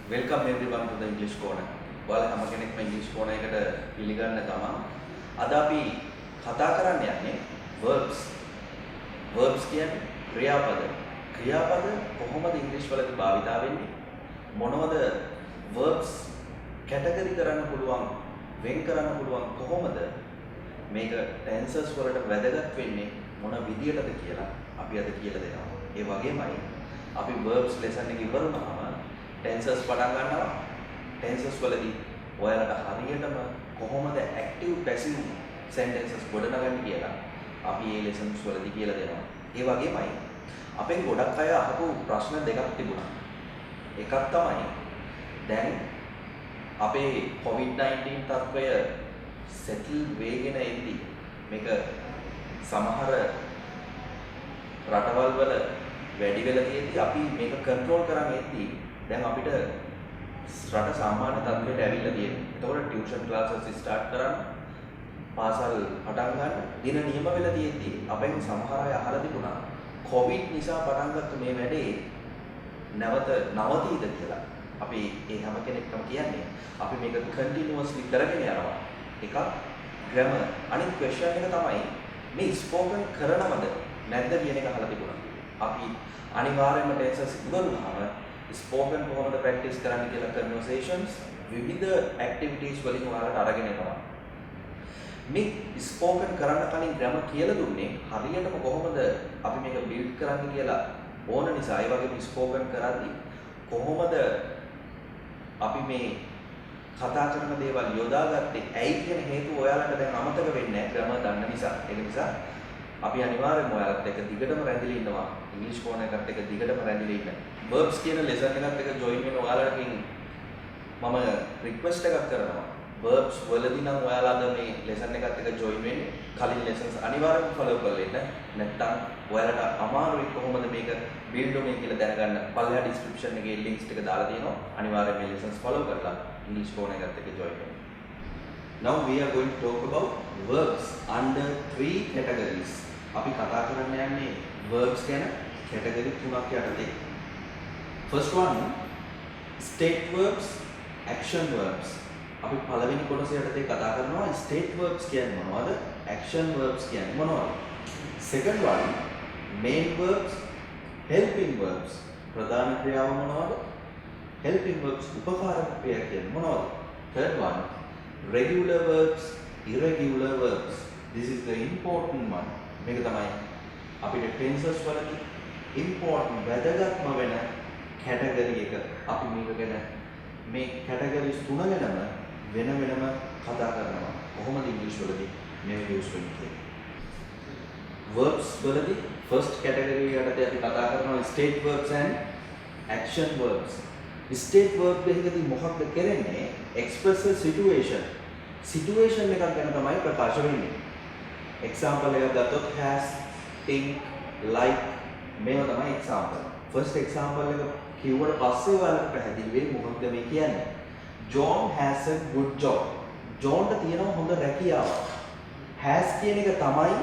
Welcome everyone to the English Corner. ඔයාලා හැම කෙනෙක්ම English Corner එකට පිළිගන්න තමයි. අද අපි කතා කරන්න යන්නේ verbs. Verbs කියන්නේ ක්‍රියාපද. ක්‍රියාපද කොහොමද ඉංග්‍රීසි වලදී භාවිතා වෙන්නේ? මොනවද verbs කැටගරි කරන්න පුළුවන්, වෙන් කරන්න පුළුවන් කොහොමද? මේක tenses වලට වැදගත් වෙන්නේ මොන විදියටද කියලා අපි අද කියලා දෙනවා. ඒ වගේමයි අපි verbs lesson එක ඉවර වුණාම tenses පටන් ගන්නවා. tenses වලදී ඔයාලට හරියටම කොහොමද active passive sentences ගොඩනගන්නේ කියලා අපි මේ lessons වලදී කියලා දෙනවා. ඒ වගේමයි අපෙන් ගොඩක් අය අහපු ප්‍රශ්න දෙකක් තිබුණා. එකක් තමයි දැන් අපේ COVID-19 තත්ත්වය settle වෙගෙන එද්දී මේක සමහර රටවල් වල වැඩි වෙලා තියෙද්දි අපි මේක කන්ට්‍රෝල් කරන් එද්දී දැන් අපිට රට සාමාන්‍ය තත්ත්වයට ඇවිල්ලා තියෙනවා. එතකොට ටියුෂන් ක්ලාසස් ස්ටාර්ට් කරන්න, පාසල් පටන් ගන්න, දින නියම වෙලා තියෙද්දි අපෙන් සමහර අය අහලා තිබුණා කොවිඩ් නිසා පටන් ගත්ත මේ වැඩේ නැවත නවතීද කියලා. අපි ඒ හැම කෙනෙක්ටම කියන්නේ අපි මේක කන්ටිනියුවස්ලි කරගෙන යනවා. එකක් ග්‍රැමර්. අනිත් ක්වෙස්චන් එක තමයි මේ ස්පෝකන් කරනවද නැද්ද කියන එක අහලා තිබුණා. අපි අනිවාර්යයෙන්ම ටෙන්සස් ඉවරුනහම ස්පෝකන් කොහොමද ප්‍රැක්ටිස් කරන්න කියලා කන්වර්සේෂන්ස් විවිධ ඇක්ටිවිටීස් වලින් ඔයාලට අරගෙන එනවා. මේ ස්පෝකන් කරන්න කලින් ග්‍රැමර් කියලා දුන්නේ හරියටම කොහොමද අපි මේක බිල්ඩ් කරන්න කියලා ඕන නිසා ඒ වගේම ස්පෝකන් කරද්දී කොහොමද අපි මේ කතා කරන දේවල් යොදාගත්තේ ඇයි කියන හේතුව ඔයාලට දැන් අමතක වෙන්නේ නැහැ ග්‍රැමර් දන්න නිසා. ඒක නිසා අපි අනිවාර්යයෙන්ම ඔයාලත් එක්ක දිගටම රැඳිලා ඉන්නවා. ඉංග්‍රීසි කෝණ එකත් එක්ක දිගටම රැඳිලා ඉන්න. verbs කියන lesson එකත් එක්ක join වෙන ඔයාලටකින් මම request එකක් කරනවා. verbs වලදී නම් ඔයාලා අද මේ lesson එකත් එක්ක join වෙන්නේ. කලින් lessons අනිවාර්යයෙන්ම follow කරලා ඉන්න. නැත්නම් ඔයාලට අමාරුයි කොහොමද මේක build වෙන්නේ කියලා දැනගන්න. පල්ලෙහා description එකේ links ටික දාලා තියෙනවා. අනිවාර්යයෙන් මේ lessons follow කරලා ඉංග්‍රීසි කෝණ එකත් එක්ක join වෙන්න. Now we are going to talk about verbs under three categories. අපි කතා කරන්න යන්නේ verbs ගැන category තුනක් යටතේ. First one state verbs, action verbs. අපි පළවෙනි කොටස යටතේ කතා කරනවා state verbs කියන්නේ මොනවද? action verbs කියන්නේ මොනවද? Second one main verbs, helping verbs. ප්‍රධාන ක්‍රියාව මොනවද? helping verbs උපකාරක ක්‍රියා කියන්නේ මොනවද? Third one regular verbs, irregular verbs. This is the important one. මේක තමයි අපිට ටෙන්සස් වලදී important වැදගත්ම වෙන කැටගරි එක. අපි මේක ගැන මේ කැටගරිස් තුන ගැනම වෙනම කතා කරනවා. කොහොමද ඉංග්‍රීසි වලදී මේක යූස් වෙන්නේ කියලා. verbs වලදී first category යටතේ අපි කතා කරනවා state verbs and action verbs. state verb එකකදී මොකක්ද කරන්නේ? express a situation. situation එකක් ගැන තමයි ප්‍රකාශ වෙන්නේ. example එකක් ගත්තොත් has, think, like මේවා තමයි example. first example එක කිව්වට පස්සේ ඔයාලට පැහැදිලි වෙයි මොකක්ද මේ කියන්නේ. John has a good job. Johnට තියෙනවා හොඳ රැකියාවක්. has කියන එක තමයි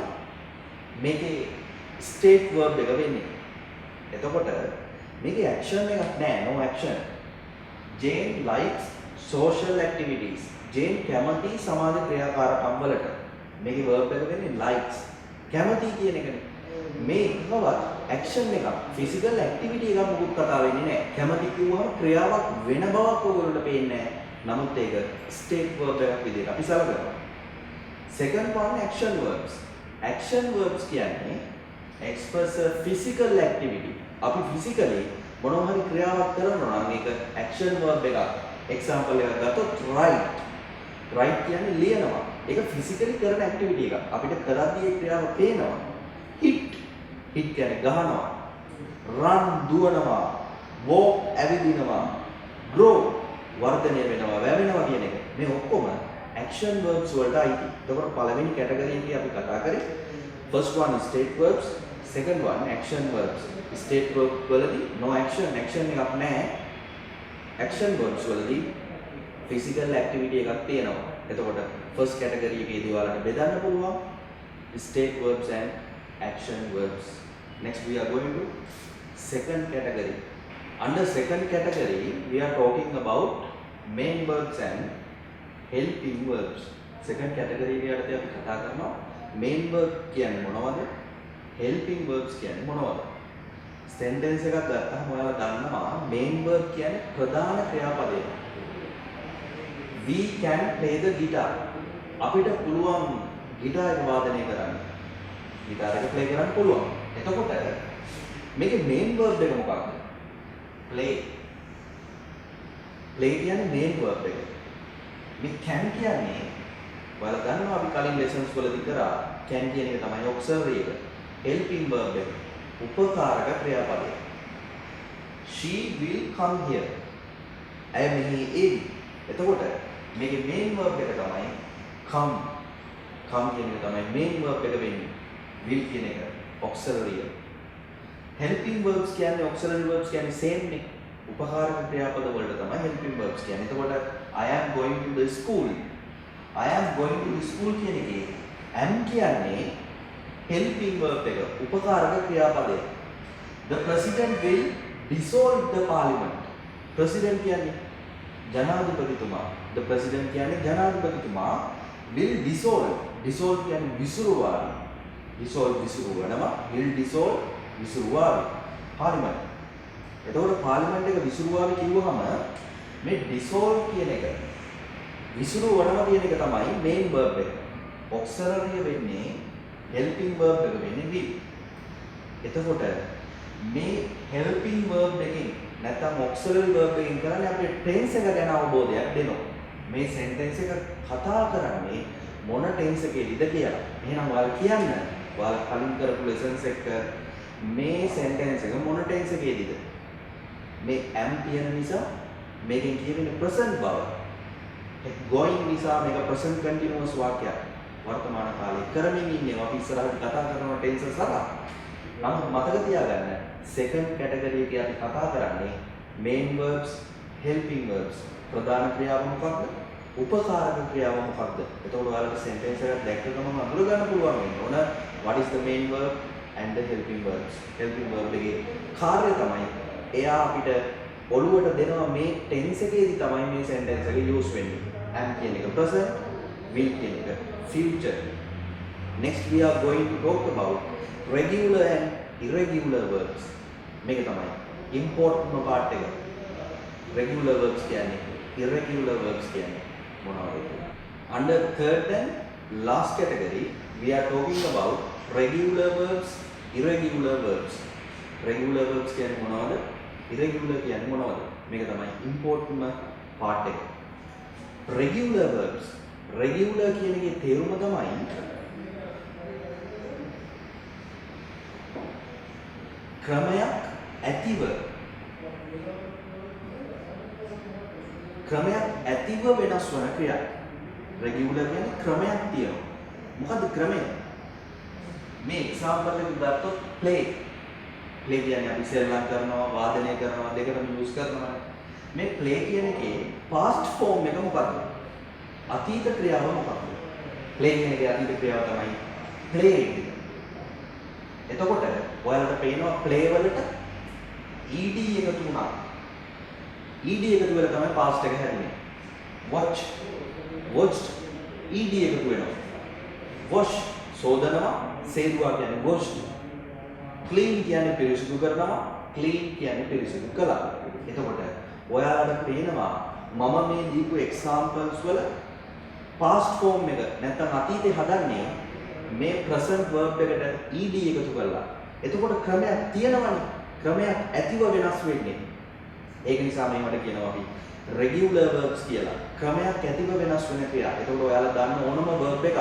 මේකේ state verb එක වෙන්නේ. එතකොට මේකේ action එකක් නැහැ, no action. Jane likes social activities. Jane කැමති සමාජ ක්‍රියාකාරකම් වලට. මේකේ verb එක වෙන්නේ likes. කැමති කියන එකනේ. මේ එකවත් action එකක්, physical activity එකක් මොකුත් කතා වෙන්නේ නැහැ. කැමති කිව්වම ක්‍රියාවක් වෙන බවක් ඔයගොල්ලන්ට පේන්නේ නැහැ. නමුත් ඒක state verb එකක් විදිහට අපි සලකනවා. Second one action verbs. Action verbs කියන්නේ express a physical activity. අපි physically මොනවා හරි ක්‍රියාවක් කරනවා නම් ඒක action verb එකක්. example එකක් ගත්තොත් write. write කියන්නේ ලියනවා. ඒක physically කරන activity එකක්. අපිට කරද්දී ඒ ක්‍රියාව පේනවා. hit කියන්නේ ගහනවා. run දුවනවා. walk ඇවිදිනවා. grow වර්ධනය වෙනවා, වැවෙනවා කියන එක. මේ ඔක්කොම action verbs වලට අයිති. එතකොට පළවෙනි කැටගරි එකේ අපි කතා කරේ first one is state verbs, second one action verbs. state verb වලදී no action එකක් නැහැ. action verbs වලදී physical activity එකක් තියෙනවා. එතකොට first category එකේදී ඔයාලට බෙදන්න පුළුවන් state verbs and action verbs. Next we are going to second category Under second category, we are talking about main verbs and helping verbs. Second category එකකට අපි කතා කරනවා main verb කියන්නේ මොනවද? helping verbs කියන්නේ මොනවද? sentence එකක් ගත්තාම ඔයාලා දන්නවා main verb කියන්නේ ප්‍රධාන ක්‍රියාපදය. We can play the guitar. අපිට පුළුවන් ගිටාර් එක වාදනය කරන්න. ගිටාර් එක ප්ලේ කරන්න පුළුවන්. එතකොට මේකේ main verb එක මොකක්ද? play. play කියන්නේ main verb එක. මේ can කියන්නේ ඔයාලා දන්නවා අපි කලින් lessons වලදී කරා can කියන එක තමයි auxiliary එක. helping verb එක. උපකාරක ක්‍රියාපදය. She will come here. ඇය මෙහි එයි. එතකොට මේකේ main verb එක තමයි come. come කියන එක තමයි main verb එක වෙන්නේ. will කියන එක auxiliary එක. helping verbs කියන්නේ auxiliary verbs කියන්නේ same නේ. උපකාරක ක්‍රියාපද වලට තමයි helping verbs කියන්නේ. එතකොට I am going to the school. I am going to the school කියන එකේ am කියන්නේ helping verb එක උපකාරක ක්‍රියාපදය. The president will dissolve the parliament. president කියන්නේ ජනාධිපතිතුමා. The president කියන්නේ ජනාධිපතිතුමා will dissolve. dissolve කියන්නේ විසිරුවාවි. dissolve විසිරුවනවා. will dissolve විසිරුවාවි. parliament. එතකොට parliament එක විසිරුවාවි කිව්වහම මේ dissolve කියන එක විසිරුවනවා කියන එක තමයි main verb එක. auxiliary වෙන්නේ helping verb එක වෙන්නේ will. එතකොට මේ helping verb එකෙන් නැත්නම් auxiliary verb එකෙන් කරන්නේ අපේ tense එක ගැන අවබෝධයක් දෙනවා. මේ sentence එක කතා කරන්නේ මොන tense එකේද කියලා. එහෙනම් ඔයාලා කියන්න. ඔයාලා කලින් කරපු lessons එක මේ sentence එක මොන tense එකේදද? මේ am කියන නිසා මේකෙන් කියවෙන්නේ present බව. going නිසා මේක present continuous වාක්‍යයක්. වර්තමාන කාලේ කරමින් ඉන්නේ අපි ඉස්සරහට කතා කරන tense සරා. නමුත් මතක තියාගන්න second category එකේ අපි කතා කරන්නේ main verbs, helping verbs. ප්‍රධාන ක්‍රියාව මොකක්ද? උපකාරක ක්‍රියාව මොකක්ද? එතකොට ඔයාලට sentence එකක් දැක්ක ගමන් අඳුර ගන්න පුළුවන් වෙන්න ඕන what is the main verb and the helping verbs. helping verb එකේ කාර්යය තමයි එයා අපිට ඔළුවට දෙනවා මේ tense එකේදී තමයි මේ sentence එක use වෙන්නේ. am කියන එක present, will කියන එක future. Next we are going to talk about regular and irregular verbs. මේක තමයි important part එක. regular verbs කියන්නේ irregular verbs කියන්නේ මොනවද? Under third and last category we are talking about regular verbs, irregular verbs. regular verbs කියන්නේ මොනවද? irregular කියන්නේ මොනවද? මේක තමයි important part එක. regular verbs. regular කියන එකේ තේරුම තමයි ක්‍රමයක් ඇතිව වෙනස් වන ක්‍රියා. regular කියන්නේ ක්‍රමයක් තියෙනවා. මොකද්ද ක්‍රමය? මේ example එක ගත්තොත් play. play කියන්නේ අපි සෙල්ලම් කරනවා, වාදනය කරනවා, දෙකම use කරනවා. මේ play කියන එකේ past form එක මොකද්ද? අතීත ක්‍රියාව මොකක්ද? play කියන එකේ අතීත ක්‍රියාව තමයි played. එතකොට ඔයාලට පේනවා play වලට ed එකතු වුණා. ed එකතු වෙලා තමයි past එක හැදෙන්නේ. watch, watched ed එකතු වෙනවා. wash සෝදනවා, සේදුවා කියන්නේ washed. clean කියන්නේ පිරිසිදු කරනවා, clean කියන්නේ පිරිසිදු කළා. එතකොට ඔයාලට පේනවා මම මේ දීපු examples වල past form එක නැත්නම් අතීතේ හදන්නේ මේ present verb එකට ed එකතු කරලා. එතකොට ක්‍රමයක් තියෙනවනේ. ක්‍රමයක් ඇතිව වෙනස් වෙන්නේ. ඒක නිසා මේවට කියනවා අපි regular verbs කියලා. ක්‍රමයක් ඇතිව වෙනස් වෙන ක්‍රියා. එතකොට ඔයාලා දන්න ඕනම verb එකක්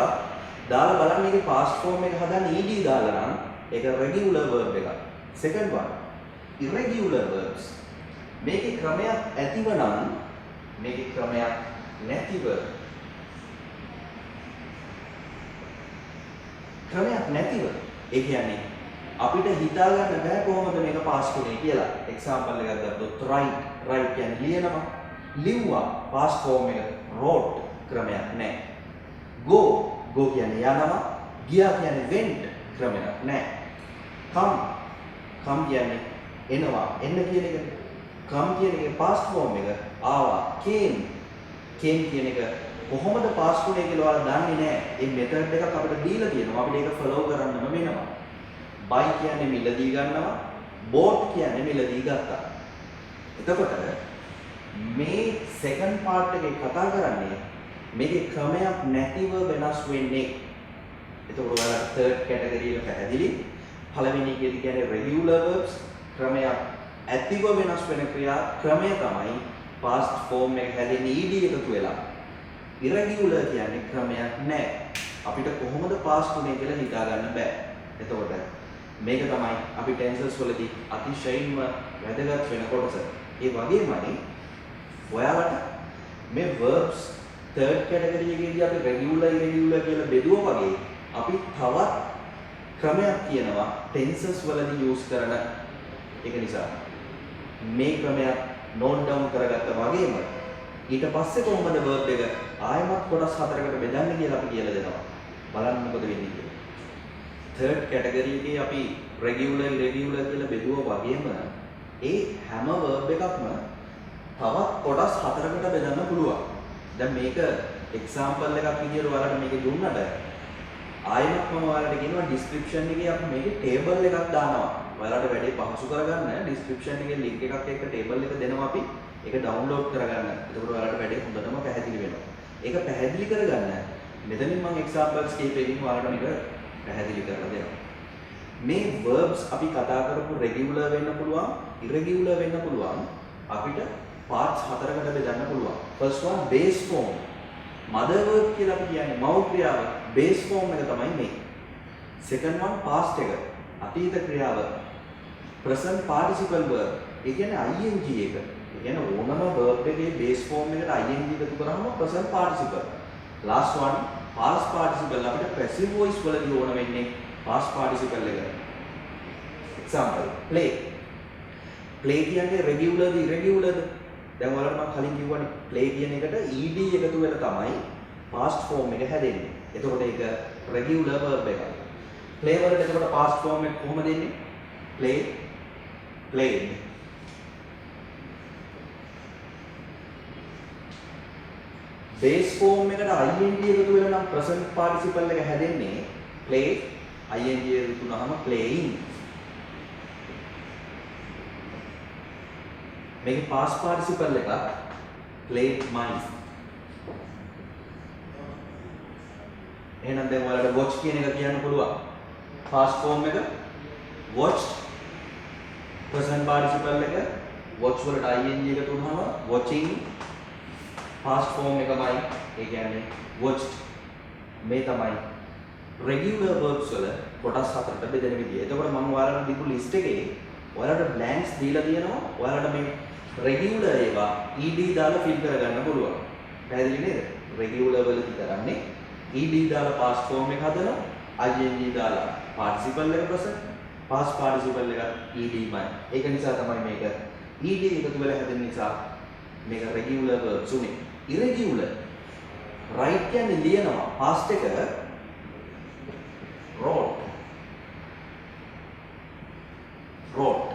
දාලා බලන්න ඒකේ past form එක හදන්නේ ed දාලා නම් ඒක regular verb එකක්. second one irregular verbs. මේකේ ක්‍රමයක් ඇතිව නම් මේකේ ක්‍රමයක් නැතිව. ක්‍රමයක් නැතිව. ඒ කියන්නේ අපිට හිතා ගන්න බෑ කොහොමද මේක පාස් කරන්නේ කියලා. එක්සැම්පල් එකක් ගත්තොත් write කියන්නේ ලියනවා. ලිව්වා past form එක wrote ක්‍රමයක් නැහැ. go කියන්නේ යනවා. ගියා කියන්නේ went ක්‍රමයක් නැහැ. come කියන්නේ එනවා. එන්න කියන එක. come කියන එකේ past form එක ආවා came කියන එක කොහොමද past උනේ කියලා ඔයාලා දන්නේ නැහැ. ඒ method එකක් අපිට දීලා තියෙනවා. අපිට ඒක follow කරන්නම වෙනවා. buy කියන්නේ මිලදී ගන්නවා. bought කියන්නේ මිලදී ගත්තා. එතකොට මේ second part එකේ කතා කරන්නේ මේකේ ක්‍රමයක් නැතිව වෙනස් වෙන්නේ. එතකොට ඔයාලා third category එක පැහැදිලි. පළවෙනි එකේදී කියන්නේ regular verbs ක්‍රමයක් ඇතිව වෙනස් වෙන ක්‍රියා ක්‍රමය තමයි past form එක හැදෙන්නේ ed එකතු වෙලා. irregular කියන්නේ ක්‍රමයක් නැහැ. අපිට කොහොමද past උනේ කියලා හිතා ගන්න බෑ. එතකොට මේක තමයි අපි tenses වලදී අතිශයින්ම වැදගත් වෙන කොටස. ඒ වගේමයි ඔයාලට මේ verbs third category එකේදී අපි regular irregular කියලා බෙදුවා වගේ අපි තවත් ක්‍රමයක් කියනවා tenses වලදී use කරන එක නිසා මේ ක්‍රමයක් note down කරගත්තා වගේම ඊට පස්සේ කොහොමද verb එක ආයමත් කොටස් හතරකට බෙදන්නේ කියලා අපි කියලා දෙනවා. බලන්න මොකද වෙන්නේ කියලා. third category එකේ අපි regular irregular කියලා බෙදුවා වගේම ඒ හැම verb එකක්ම තවත් කොටස් හතරකට බෙදන්න පුළුවන්. දැන් මේක example එකක් විදියට ඔයාලට මේක දුන්නට ආයෙත් මම ඔයාලට කියනවා description එකේ අපි මේකේ table එකක් දානවා. ඔයාලට වැඩේ පහසු කරගන්න description එකේ link එකක් එක්ක table එක දෙනවා අපි. ඒක download කරගන්න. එතකොට ඔයාලට වැඩේ හොඳටම පැහැදිලි වෙනවා. ඒක පැහැදිලි කරගන්න මෙතනින් මම examples කීපයකින් ඔයාලට මේක පැහැදිලි කරලා දෙනවා. මේ verbs අපි කතා කරපු regular වෙන්න පුළුවන්, irregular වෙන්න පුළුවන්. අපිට parts හතරකට බෙදන්න පුළුවන්. first one base form. mother verb කියලා අපි කියන්නේ මව් ක්‍රියාව base form එක තමයි මේ. second one past එක. අතීත ක්‍රියාව present participle verb. ඒ කියන්නේ ing එක. ඒ කියන්නේ ඕනම verb එකේ base form එකට ing එකතු කරාම present participle. last one past participle අපිට passive voice වලදී ඕන වෙන්නේ past participle එක. example play. play කියන්නේ regular ද irregular ද? දැන් ඔයාලට මම කලින් කිව්වනේ play කියන එකට ed එකතු වෙලා තමයි past form එක හැදෙන්නේ. එතකොට ඒක regular verb එකක්. play වලට එතකොට past form එක කොහොමද එන්නේ? play played. base form එකට ing එකතු වෙලා නම් present participle එක හැදෙන්නේ play ing එකතු වුණාම playing. මේකේ past participle එක played mine. එහෙනම් දැන් ඔයාලට watch කියන එක කියන්න පුළුවන්. past form එක watched. present participle එක watch වලට ing එකතු වුණාම watching. past form එකමයි ඒ කියන්නේ watched. මේ තමයි regular verbs වල කොටස් හතරකට බෙදෙන විදිය. එතකොට මම ඔයාලට දීපු list එකේ ඔයාලට blanks දීලා තියෙනවා. ඔයාලට මේ regular ඒවා ed දාලා fill කරගන්න පුළුවන්. පැහැදිලි නේද? regular වලදී කරන්නේ ed දාලා past form එක හදනවා. ing දාලා participle එක present. past participle එක ed මයි. ඒක නිසා තමයි මේක ed එකතු වෙලා හැදෙන නිසා මේක regular verbs උනේ. irregular write කියන්නේ ලියනවා. past එක wrote. wrote.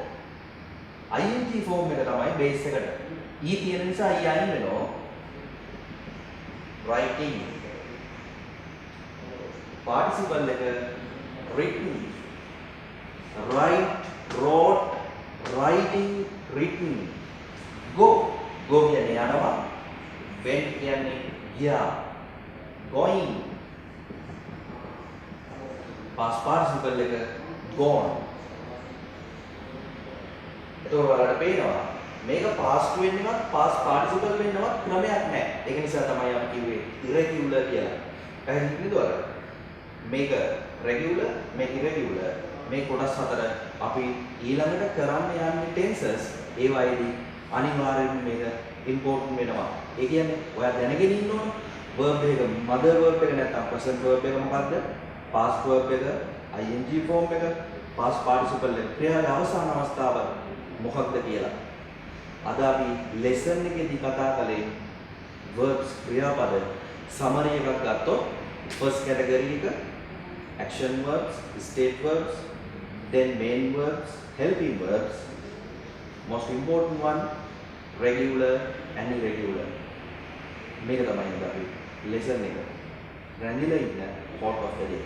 ing form එක තමයි base එකට. e තියෙන නිසා e අයින් වෙනවා. writing. participle එක written. write, wrote, writing, written. go. go කියන්නේ යනවා. went කියන්නේ ගියා. going. past participle එක gone. එතකොට ඔයාලට පේනවා මේක past වෙන්නවත් past participle වෙන්නවත් ක්‍රමයක් නැහැ. ඒක නිසා තමයි අපි කිව්වේ irregular කියලා. පැහැදිලි නේද ඔයාලට? මේක regular, මේක irregular. මේ කොටස් හතර අපි ඊළඟට කරන්න යන්නේ tenses. ඒ වගේදී අනිවාර්යයෙන්ම මේක important වෙනවා. ඒ කියන්නේ ඔයා දැනගෙන ඉන්න ඕන verb එක mother verb එක නැත්නම් present verb එක මොකද්ද? past verb එක ing form එක past participle එක ක්‍රියාවේ අවසාන අවස්ථාව මොකක්ද කියලා. අද අපි lesson එකේදී කතා කළේ verbs ක්‍රියාපද summary එකක් ගත්තොත් first category එක action verbs, state verbs, then main verbs, helping verbs, most important one regular and irregular. මේක තමයි අද අපි lesson එක. රැඳිලා ඉන්න quote of the day.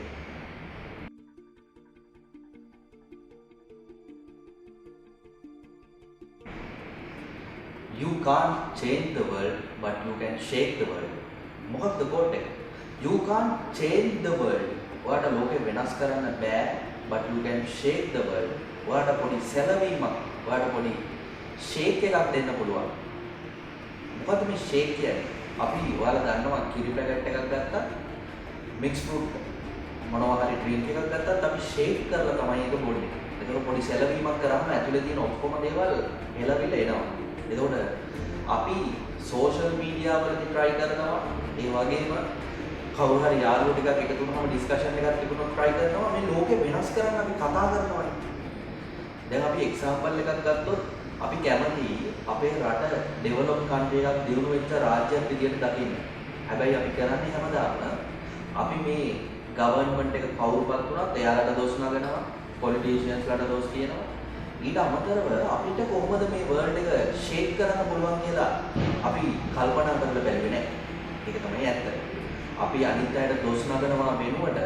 You can't change the world, but you can shake the world. මොකක්ද quote එක? You can't change the world. ඔයාට ලෝකෙ වෙනස් කරන්න බෑ, but you can shake the world. ඔයාට පොඩි සැලවීමක්, ඔයාට පොඩි shake එකක් දෙන්න පුළුවන්. මොකද මේ shake කියන්නේ? අපි ඔයාලා දන්නවා කිරි පැකට් එකක් ගත්තා, mix fruit මොනවා හරි drink එකක් ගත්තත් අපි shake කරලා තමයි ඒක බොන්නේ. ඒක පොඩි සැලවීමක් කරාම ඇතුලේ තියෙන ඔක්කොම දේවල් හෙලවිල එනවා. එතකොට අපි social media වලදී try කරනවා, ඒ වගේම කවුරු හරි යාළුවෝ ටිකක් එකතු වුණාම discussion එකක් තිබුණොත් try කරනවා මේ ලෝකෙ වෙනස් කරන්න අපි කතා කරනවානේ. දැන් අපි example එකක් ගත්තොත් අපි කැමති අපේ රට develop country එකක් දියුණු වෙච්ච රාජ්‍යයක් විදියට දකින්න. හැබැයි අපි කරන්නේ හැමදාම අපි මේ government එක කවුරුපත් වුණත් එයාලට දොස් නගනවා, politicians ලට දොස් කියනවා. ඊට අමතරව අපිට කොහොමද මේ world එක shake කරන්න පුළුවන් කියලා අපි කල්පනා කරලා බැලුවේ නැහැ. ඒක තමයි ඇත්ත. අපි අනිත් අයට දොස් නගනවා වෙනුවට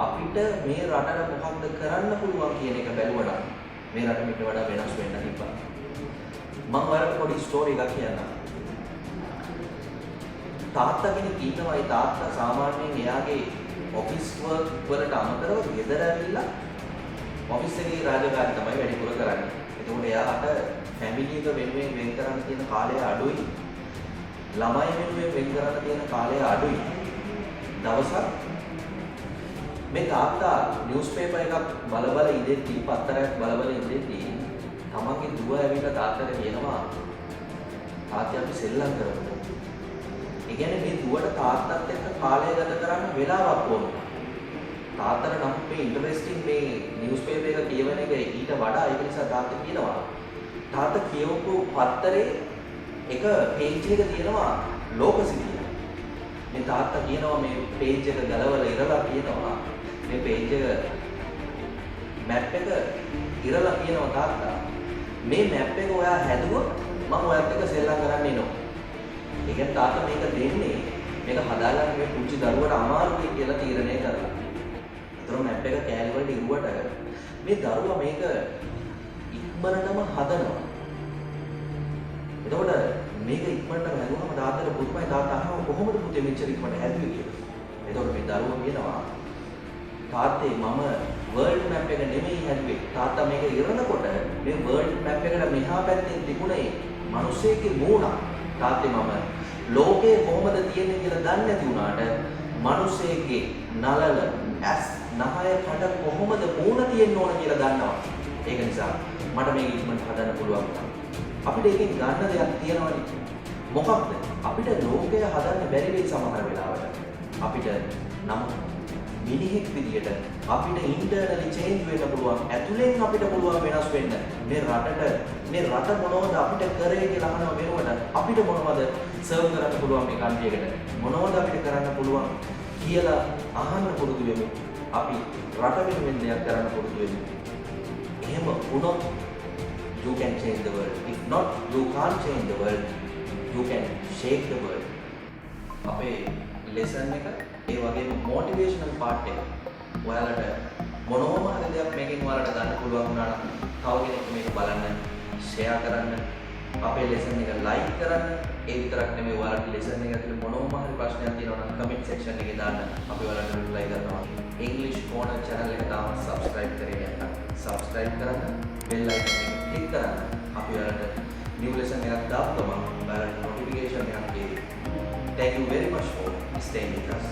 අපිට මේ රටට මොකක්ද කරන්න පුළුවන් කියන එක බැලුවා නම් මේ රට මිට වඩා වෙනස් වෙන්න තිබ්බා. මම ඔයාලට පොඩි ස්ටෝරි එකක් කියන්නම්. තාත්තා කෙනෙක් ඉන්නවා. ඒ තාත්තා සාමාන්‍යයෙන් එයාගේ ඔෆිස් වර්ක් වලට අමතරව ගෙදර ඇවිල්ලා ඔෆිස් එකේ රාජකාරී තමයි වැඩිපුර කරන්නේ. එතකොට එයාට ෆැමිලි එක වෙනුවෙන් වෙන් කරන්න තියෙන කාලය අඩුයි. ළමයි වෙනුවෙන් වෙන් කරන්න තියෙන කාලය අඩුයි. දවසක් මේ තාත්තා නිවුස් පේපර් එකක් බල ඉඳෙද්දී පත්තරයක් බල ඉඳෙද්දී තමන්ගේ දුව ඇවිල්ලා තාත්තට කියනවා තාත්තා අපි සෙල්ලම් කරමු. ඒ කියන්නේ මේ දුවට තාත්තත් එක්ක කාලය ගත කරන්න වෙලාවක් ඕන. තාත්තට නම් මේ ඉන්ටරෙස්ටිං මේ නිවුස් පේපර් එක කියවන එක ඊට වඩා ඒක නිසා තාත්තා කියනවා තාත්තා කියවපු පත්තරේ එක පේජ් එක තියෙනවා ලෝකසිතිය. මේ තාත්තා කියනවා මේ පේජ් එක ගලවලා ඉරලා කියනවා මේ පේජ් එක මැප් එක ඉරලා කියනවා තාත්තා මේ මැප් එක ඔයා හැදුවොත් මම ඔයත් එක්ක සෙල්ලම් කරන්න එනවා. ඒ කියන්නේ තාත්තා මේක දෙන්නේ මේක හදාගන්න මේ පුංචි දරුවට අමාරුයි කියලා තීරණය කරලා. ඒතර මැප් එක කෑලි වලට ඉරුවට මේ දරුවා මේක ඉක්මනටම හදනවා. එතකොට මේක ඉක්මනටම හැදුවම තාත්තට පුදුමයි. තාත්තා අහනවා කොහොමද පුතේ මෙච්චර ඉක්මනට හැදුවේ කියලා. එතකොට මේ දරුවා කියනවා තාත්තේ මම වර්ල්ඩ් මැප් එක නෙමෙයි හැදුවේ. තාත්තා මේක ඉරනකොට මේ වර්ල්ඩ් මැප් එකට මෙහා පැත්තේ තිබුණේ මිනිස්සෙක්ගේ මූණ. තාත්තේ මම ලෝකේ කොහොමද තියෙන්නේ කියලා දන්නේ නැති වුණාට මිනිස්සෙක්ගේ නලල ඇස් නහය කඩ කොහොමද මූණ තියෙන්න ඕන කියලා දන්නවා. ඒක නිසා මට මේක ඉක්මනට හදන්න පුළුවන් වුණා. අපිට එකෙන් ගන්න දෙයක් තියෙනවනේ. මොකක්ද? අපිට ලෝකය හදන්න බැරි වෙයි සමහර වෙලාවට. අපිට නම් මිනිහෙක් විදියට අපිට ඉන්ටර්නලි චේන්ජ් වෙන්න පුළුවන්. ඇතුලෙන් අපිට පුළුවන් වෙනස් වෙන්න. මේ රට මොනවද අපිට කරේ කියලා අහනවා වෙනකොට අපිට මොනවද සර්ව් කරන්න පුළුවන් මේ කන්ට්‍රි එකට? මොනවද අපිට කරන්න පුළුවන් කියලා අහන්න පුරුදු වෙමු. අපි රට වෙනුවෙන් දෙයක් කරන්න පුරුදු වෙමු. එහෙම වුණොත් you can change the world. If not, you can't change the world. You can shake the world. අපේ lesson එක ඒ වගේම motivational part එක ඔයාලට මොනෝම හරි දෙයක් මේකෙන් ඔයාලට ගන්න පුළුවන් වුණා නම් තව කෙනෙක් මේක බලන්න share කරන්න අපේ lesson එක like කරන්න ඒ විතරක් නෙමෙයි ඔයාලට lesson එක ඇතුලේ මොනෝම හරි ප්‍රශ්නයක් තියෙනවා නම් comment section එකේ දාන්න අපි ඔයාලට reply කරනවා English Corner channel එක තාම subscribe කරේ නැත්නම් subscribe කරන්න bell icon එක click කරන්න අපි ඔයාලට new lesson එකක් දාපු ගමන් ඔයාලට notification එකක් එයි Thank you very much for staying with us.